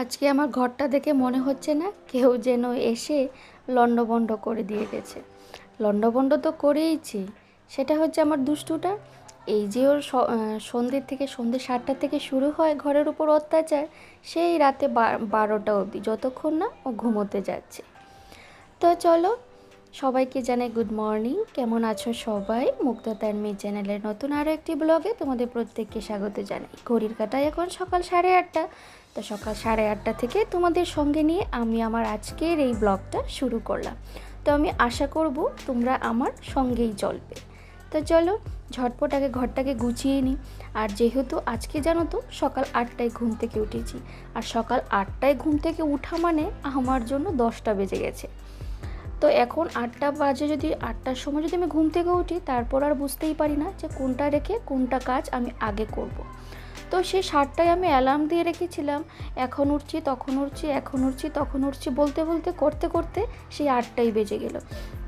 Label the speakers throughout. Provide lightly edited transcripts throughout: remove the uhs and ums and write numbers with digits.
Speaker 1: আজকে আমার ঘরটা দেখে মনে হচ্ছে না কেউ যেন এসে লণ্ডভণ্ড করে দিয়ে গেছে। লণ্ডভণ্ড তো করেইছি, সেটা হচ্ছে আমার দুষ্টুটা। এই যে ওর সন্ধ্যে 7টা থেকে শুরু হয় ঘরের উপর অত্যাচার, সেই রাতে 12টা অবধি, যতক্ষণ না ও ঘুমোতে যাচ্ছে। তো চলো, সবাইকে জানাই গুড মর্নিং। কেমন আছো সবাই? মুগ্ধা তার মেয়ে চ্যানেলের নতুন আরও একটি ব্লগে তোমাদের প্রত্যেককে স্বাগত জানাই। ঘড়ির কাঁটায় এখন সকাল 8:30। তো সকাল 8:30 থেকে তোমাদের সঙ্গে নিয়ে আমি আমার আজকের এই ব্লগটা শুরু করলাম। তো আমি আশা করব তোমরা আমার সঙ্গেই চলবে। তো চলো ঝটপট আগে ঘরটাকে গুছিয়ে নিই। আর যেহেতু আজকে জানো তো সকাল 8টায় ঘুম থেকে উঠেছি, আর সকাল 8টায় ঘুম থেকে উঠা মানে আমার জন্য 10টা বেজে গেছে। তো এখন 8টা বাজে, যদি 8টার সময় যদি আমি ঘুম থেকে উঠি, তারপর আর বুঝতেই পারি না যে কোনটা রেখে কোনটা কাজ আমি আগে করব। তো সেই 7টায় আমি অ্যালার্ম দিয়ে রেখেছিলাম, এখন উঠছি তখন উঠছি, এখন উঠছি তখন উঠছি বলতে বলতে করতে করতে সেই 8টাই বেজে গেল।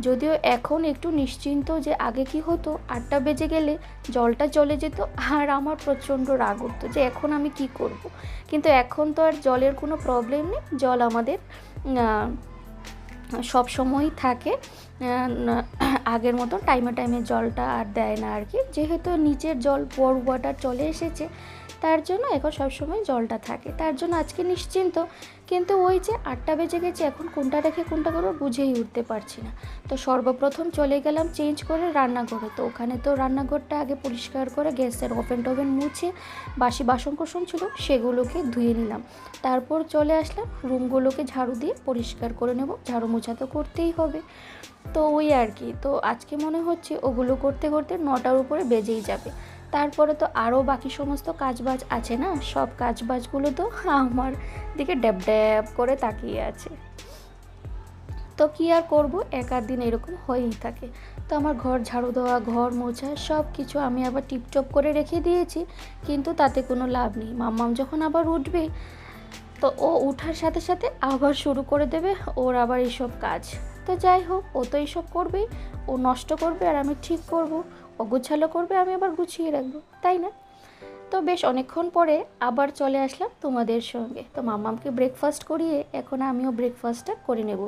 Speaker 1: যদিও এখন একটু নিশ্চিন্ত যে আগে কি হতো, 8টা বেজে গেলে জলটা চলে যেত আর আমার প্রচণ্ড রাগ উঠতো যে এখন আমি কি করব। কিন্তু এখন তো আর জলের কোনো প্রবলেম নেই, জল আমাদের সব সময়ই থাকে। আগের মতো টাইমে টাইমে জলটা আর দেয় না আর কি, যেহেতু নিচের জল বোর ওয়াটার চলে এসেছে, তার জন্য এখন সবসময় জলটা থাকে, তার জন্য আজকে নিশ্চিন্ত। কিন্তু ওই যে 8টা বেজে গেছে, এখন কোনটা রেখে কোনটা করবো বুঝেই উঠতে পারছি না। তো সর্বপ্রথম চলে গেলাম চেঞ্জ করে রান্নাঘরে। তো ওখানে তো রান্নাঘরটা আগে পরিষ্কার করে গ্যাসের ওভেন টোভেন মুছে বাসি বাসন কোসন ছিল সেগুলোকে ধুয়ে নিলাম। তারপর চলে আসলাম রুমগুলোকে ঝাড়ু দিয়ে পরিষ্কার করে নেব, ঝাড়ু মোছা তো করতেই হবে। তো ওই আর কি, তো আজকে মনে হচ্ছে ওগুলো করতে করতে 9টার উপরে বেজেই যাবে। তারপরে তো আরও বাকি সমস্ত কাজবাজ আছে না, সব কাজবাজগুলো তো আমার দিকে ড্যাব ড্যাব করে তাকিয়ে আছে। তো কী আর করবো, এক আধ দিন এরকম হয়েই থাকে। তো আমার ঘর ঝাড়ু দেওয়া, ঘর মোছা সব কিছু আমি আবার টিপটপ করে রেখে দিয়েছি, কিন্তু তাতে কোনো লাভ নেই। মাম্মাম যখন আবার উঠবে, তো ও উঠার সাথে সাথে আবার শুরু করে দেবে ওর আবার এইসব কাজ। তো যাই হোক, ও তো এইসব করবেই, ও নষ্ট করবে আর আমি ঠিক করব, ও গুছালো করবে আমি আবার গুছিয়ে রাখবো, তাই না? তো বেশ অনেকক্ষণ পরে আবার চলে আসলাম তোমাদের সঙ্গে। তো মাম্মামকে ব্রেকফাস্ট করিয়ে এখন আমিও ব্রেকফাস্টটা করে নেব।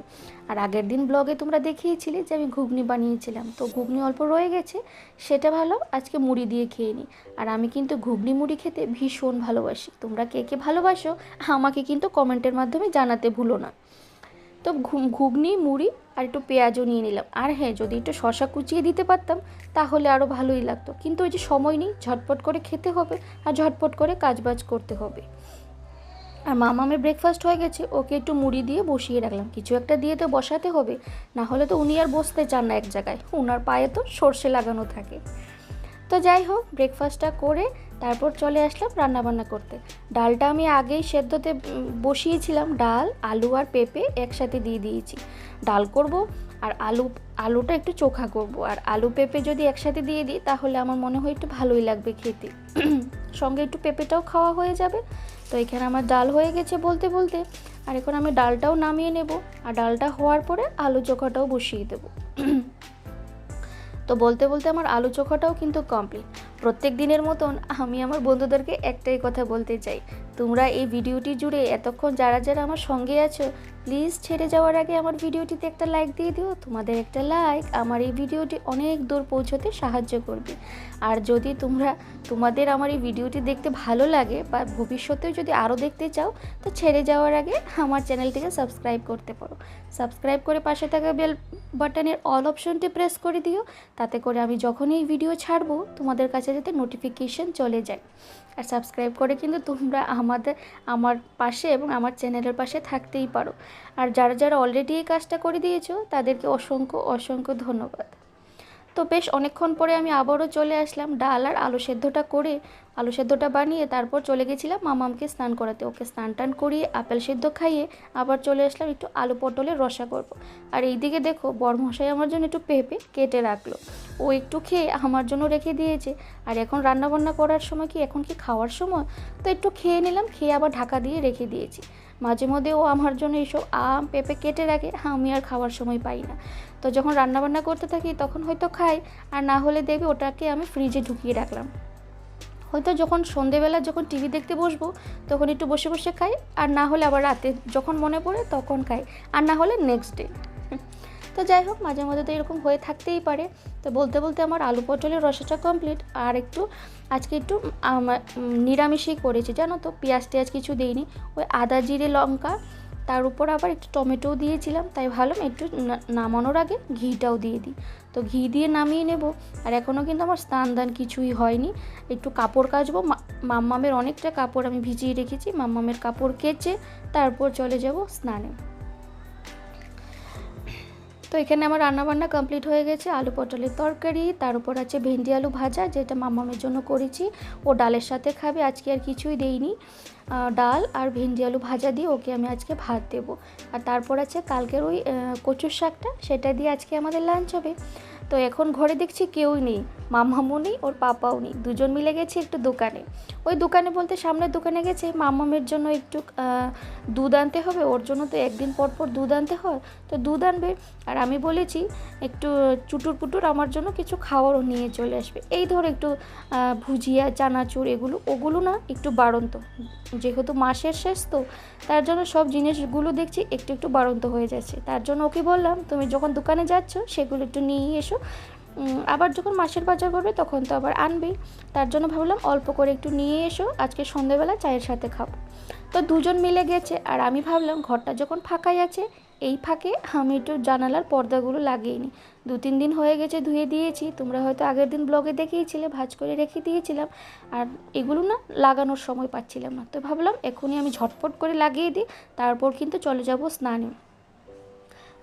Speaker 1: আর আগের দিন ব্লগে তোমরা দেখিয়েছিলে যে আমি ঘুগনি বানিয়েছিলাম, তো ঘুগনি অল্প রয়ে গেছে, সেটা ভালো আজকে মুড়ি দিয়ে খেয়ে নিই। আর আমি কিন্তু ঘুগনি মুড়ি খেতে ভীষণ ভালোবাসি। তোমরা কে কে ভালোবাসো আমাকে কিন্তু কমেন্টের মাধ্যমে জানাতে ভুলো না। তো ঘুগনি মুড়ি আর একটু পেঁয়াজও নিয়ে নিলাম। আর হ্যাঁ, যদি একটু শশা কুচিয়ে দিতে পারতাম তাহলে আরও ভালোই লাগতো, কিন্তু ওই যে সময় নেই, ঝটপট করে খেতে হবে আর ঝটপট করে কাজবাজ করতে হবে। আর মামামের ব্রেকফাস্ট হয়ে গেছে, ওকে একটু মুড়ি দিয়ে বসিয়ে রাখলাম, কিছু একটা দিয়ে তো বসাতে হবে, না হলে তো উনি আর বসতে চান না এক জায়গায়, ওনার পায়ে তো সর্ষে লাগানো থাকে। তো যাই হোক, ব্রেকফাস্টটা করে তারপর চলে আসলাম রান্নাবান্না করতে। ডালটা আমি আগেই সেদ্ধতে বসিয়েছিলাম, ডাল আলু আর পেঁপে একসাথে দিয়ে দিয়েছি। ডাল করব আর আলুটা একটু চোখা করব, আর আলু পেঁপে যদি একসাথে দিয়ে দিই তাহলে আমার মনে হয় একটু ভালোই লাগবে খেতে, সঙ্গে একটু পেঁপেটাও খাওয়া হয়ে যাবে। তো এখানে আমার ডাল হয়ে গেছে বলতে বলতে, আর এখন আমি ডালটাও নামিয়ে নেব, আর ডালটা হওয়ার পরে আলু চোখাটাও বসিয়ে দেবো। তো বলতে বলতে আমার আলু চোখাটাও কিন্তু কমপ্লিট। প্রত্যেক দিনের মতন আমি আমার বন্ধুদেরকে একটাই কথা বলতে চাই, তোমরা এই ভিডিওটি জুড়ে এতক্ষণ যারা যারা আমার সঙ্গে আছো, প্লিজ ছেড়ে যাওয়ার আগে আমার ভিডিওটিতে একটা লাইক দিয়ে দিও। তোমাদের একটা লাইক আমার এই ভিডিওটি অনেক দূর পৌঁছতে সাহায্য করবে। আর যদি তোমাদের আমার এই ভিডিওটি দেখতে ভালো লাগে বা ভবিষ্যতেও যদি আরও দেখতে চাও, তো ছেড়ে যাওয়ার আগে আমার চ্যানেলটিকে সাবস্ক্রাইব করতে পারো। সাবস্ক্রাইব করে পাশে থাকা বেল বাটনের অল অপশনটি প্রেস করে দিও, তাতে করে আমি যখনই এই ভিডিও ছাড়বো তোমাদের কাছে যাতে নোটিফিকেশন চলে যায়। আর সাবস্ক্রাইব করে কিন্তু তোমরা আমার পাশে এবং আমার চ্যানেলের পাশে থাকতেই পারো। আর যারা যারা অলরেডি এই কাজটা করে দিয়েছো তাদেরকে অসংখ্য অসংখ্য ধন্যবাদ। তো বেশ অনেকক্ষণ পরে আমি আবারও চলে আসলাম, ডাল আর আলু সেদ্ধটা করে আলু সেদ্ধটা বানিয়ে তারপর চলে গেছিলাম মামামকে স্নান করাতে। ওকে স্নান টান করিয়ে আপেল সেদ্ধ খাইয়ে আবার চলে আসলাম একটু আলু পটলের রসা করব। আর এইদিকে দেখো বড়মশাই আমার জন্য একটু পেঁপে কেটে রাখলো, ও একটু খেয়ে আমার জন্য রেখে দিয়েছে। আর এখন রান্নাবান্না করার সময় কি, এখন কি খাওয়ার সময়, তো একটু খেয়ে নিলাম, খেয়ে আবার ঢাকা দিয়ে রেখে দিয়েছি। মাঝে মধ্যে ও আমার জন্য এইসব আম পেঁপে কেটে রাখে, আমি আর খাওয়ার সময় পাই না। তো যখন রান্নাবান্না করতে থাকি তখন হয়তো খাই, আর না হলে দেখবে ওটাকে আমি ফ্রিজে ঢুকিয়ে রাখলাম। হয়তো যখন সন্ধেবেলা যখন টিভি দেখতে বসবো তখন একটু বসে বসে খাই, আর না হলে আবার রাতে যখন মনে পড়ে তখন খাই, আর না হলে নেক্সট ডে। তো যাই হোক, মাঝে মধ্যে তো এরকম হয়ে থাকতেই পারে। তো বলতে বলতে আমার আলু পটলের রসাটা কমপ্লিট। আর একটু আজকে একটু নিরামিষই করেছি জানো তো, পেঁয়াজ টেয়াজ কিছু দিইনি, ওই আদা জিরে লঙ্কা, তার উপর আবার একটু টমেটোও দিয়েছিলাম। তাই ভাবলাম একটু নামানোর আগে ঘিটাও দিয়ে দিই। তো ঘি দিয়ে নামিয়ে নেব। আর এখনও কিন্তু আমার স্নান দান কিছুই হয়নি, একটু কাপড় কাচবো। মাম্মামের অনেকটা কাপড় আমি ভিজিয়ে রেখেছি, মাম্মামের কাপড় কেচে তারপর চলে যাব স্নানে। তো এখানে আমার রান্নাবান্না কমপ্লিট হয়ে গেছে। আলু পটলের তরকারি, তার উপর আছে ভেন্ডি আলু ভাজা, যেটা মামামের জন্য করেছি, ও ডালের সাথে খাবে। আজকে আর কিছুই দেইনি, ডাল আর ভেন্ডি আলু ভাজা দিয়ে ওকে আমি আজকে ভাত দেবো। আর তারপর আছে কালকের ওই কচুর শাকটা, সেটা দিয়ে আজকে আমাদের লাঞ্চ হবে। তো এখন ঘরে দেখছি কেউই নেই, মাম্মামও নেই, ওর পাপাও নেই, দুজন মিলে গেছে একটু দোকানে। ওই দোকানে বলতে সামনের দোকানে গেছে মাম্মামের জন্য একটু দুধ আনতে হবে, ওর জন্য তো একদিন পর পর দুধ আনতে হয়, তো দুধ আনবে। আর আমি বলেছি একটু চুটুর পুটুর আমার জন্য কিছু খাওয়ারও নিয়ে চলে আসবে, এই ধর একটু ভুজিয়া চানাচুর ওগুলো না একটু বাড়ন্ত, যেহেতু মাসের শেষ তো তার জন্য সব জিনিসগুলো দেখছি একটু একটু বাড়ন্ত হয়ে যাচ্ছে। তার জন্য ওকে বললাম তুমি যখন দোকানে যাচ্ছ সেগুলো একটু নিয়ে এসো, আবার যখন মাসের বাজার করবে তখন তো আবার আনবেই। তার জন্য ভাবলাম অল্প করে একটু নিয়ে এসো, আজকে সন্ধ্যেবেলা চায়ের সাথে খাবো। তো দুজন মিলে গেছে, আর আমি ভাবলাম ঘরটা যখন ফাঁকাই আছে, এই ফাঁকে আমি একটু জানালার পর্দাগুলো লাগিয়ে নিই। 2-3 দিন হয়ে গেছে ধুয়ে দিয়েছি, তোমরা হয়তো আগের দিন ব্লগে দেখিয়েছিলে, ভাঁজ করে রেখে দিয়েছিলাম, আর এগুলো না লাগানোর সময় পাচ্ছিলাম না। তো ভাবলাম এখনই আমি ঝটপট করে লাগিয়ে দিই, তারপর কিন্তু চলে যাব স্নানে।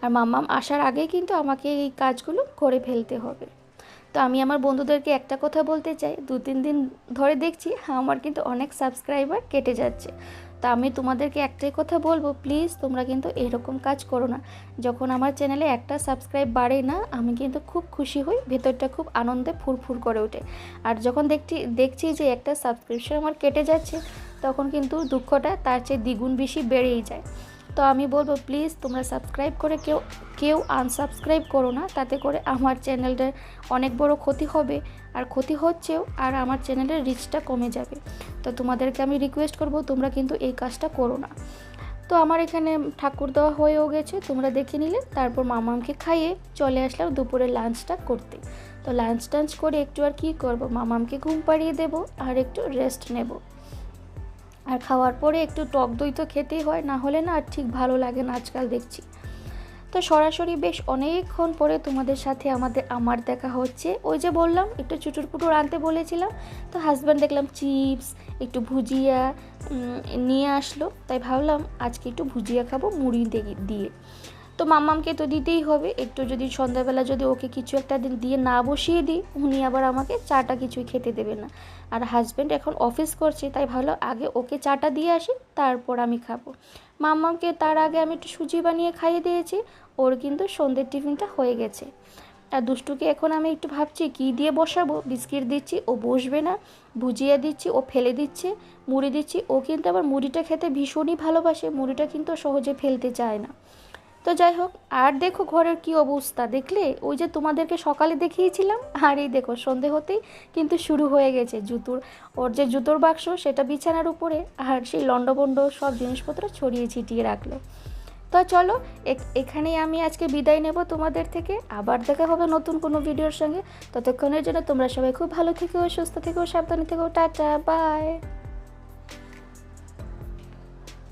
Speaker 1: আর মাম্মাম আসার আগে কিন্তু আমাকে এই কাজগুলো করে ফেলতে হবে। তো আমি আমার বন্ধুদেরকে একটা কথা বলতে চাই, 2-3 দিন ধরে দেখছি আমার কিন্তু অনেক সাবস্ক্রাইবার কেটে যাচ্ছে। তো আমি তোমাদেরকে একটাই কথা বলবো, প্লিজ তোমরা কিন্তু এরকম কাজ করো না। যখন আমার চ্যানেলে একটা সাবস্ক্রাইব বাড়ে না, আমি কিন্তু খুব খুশি হই, ভেতরটা খুব আনন্দে ফুরফুর করে ওঠে। আর যখন দেখছি যে একটা সাবস্ক্রিপশন আমার কেটে যাচ্ছে, তখন কিন্তু দুঃখটা তার চেয়ে দ্বিগুণ বেশি বেড়েই যায়। তো আমি বলবো প্লিজ তোমরা সাবস্ক্রাইব করে কেউ আনসাবস্ক্রাইব করো না, তাতে করে আমার চ্যানেলটার অনেক বড় ক্ষতি হবে, আর ক্ষতি হচ্ছেও, আর আমার চ্যানেলের রিচটা কমে যাবে। তো তোমাদেরকে আমি রিকোয়েস্ট করব তোমরা কিন্তু এই কাজটা করো না। তো আমার এখানে ঠাকুর দেওয়া হয়েও গেছে, তোমরা দেখে নিলে। তারপর মামামকে খাইয়ে চলে আসলাম দুপুরে লাঞ্চটা করতে। তো লাঞ্চ টাঞ্চ করে একটু আর কী করবো, মামামকে ঘুম পাড়িয়ে দেবো আর একটু রেস্ট নেব। আর খাওয়ার পরে একটু টক দই তো খেতেই হয়, না হলে না আর ঠিক ভালো লাগে না আজকাল দেখছি। তো সরাসরি বেশ অনেকক্ষণ পরে তোমাদের সাথে আমার দেখা হচ্ছে। ওই যে বললাম একটু চুটুর পুটুর আনতে বলেছিলাম, তো হাজব্যান্ড দেখলাম চিপস একটু ভুজিয়া নিয়ে আসলো, তাই ভাবলাম আজকে একটু ভুজিয়া খাবো মুড়ি দিয়ে। তো মাম্মামকে তো দিতেই হবে একটু, যদি সন্ধ্যাবেলা যদি ওকে কিছু একটা দিন দিয়ে না বসিয়ে দিই, উনি আবার আমাকে চাটা কিছুই খেতে দেবে না। আর হাজব্যান্ড এখন অফিস করছে, তাই ভালো আগে ওকে চাটা দিয়ে আসি, তারপর আমি খাবো। মাম্মামকে তার আগে আমি একটু সুজি বানিয়ে খাইয়ে দিয়েছি, ওর কিন্তু সন্ধ্যের টিফিনটা হয়ে গেছে। আর দুষ্টুকে এখন আমি একটু ভাবছি কী দিয়ে বসাবো, বিস্কিট দিচ্ছি ও বসবে না, ভুজিয়া দিচ্ছি ও ফেলে দিচ্ছে, মুড়ি দিচ্ছি, ও কিন্তু আবার মুড়িটা খেতে ভীষণই ভালোবাসে, মুড়িটা কিন্তু সহজে ফেলতে চায় না। তো যাই হোক, আর দেখো ঘরের কি অবস্থা দেখলে, ওই যে তোমাদেরকে সকালে দেখিয়েছিলাম, আর এই দেখো সন্ধে হতেই কিন্তু শুরু হয়ে গেছে ওর যে জুতোর বাক্স সেটা বিছানার উপরে, আর সেই লন্ডভন্ড সব জিনিসপত্র ছড়িয়ে ছিটিয়ে রাখলো। তো চলো এখানেই আমি আজকে বিদায় নেব তোমাদের থেকে, আবার দেখা হবে নতুন কোনো ভিডিওর সঙ্গে। ততক্ষণের জন্য তোমরা সবাই খুব ভালো থেকো, সুস্থ থেকো, সাবধানে থেকো, টাটা বাই।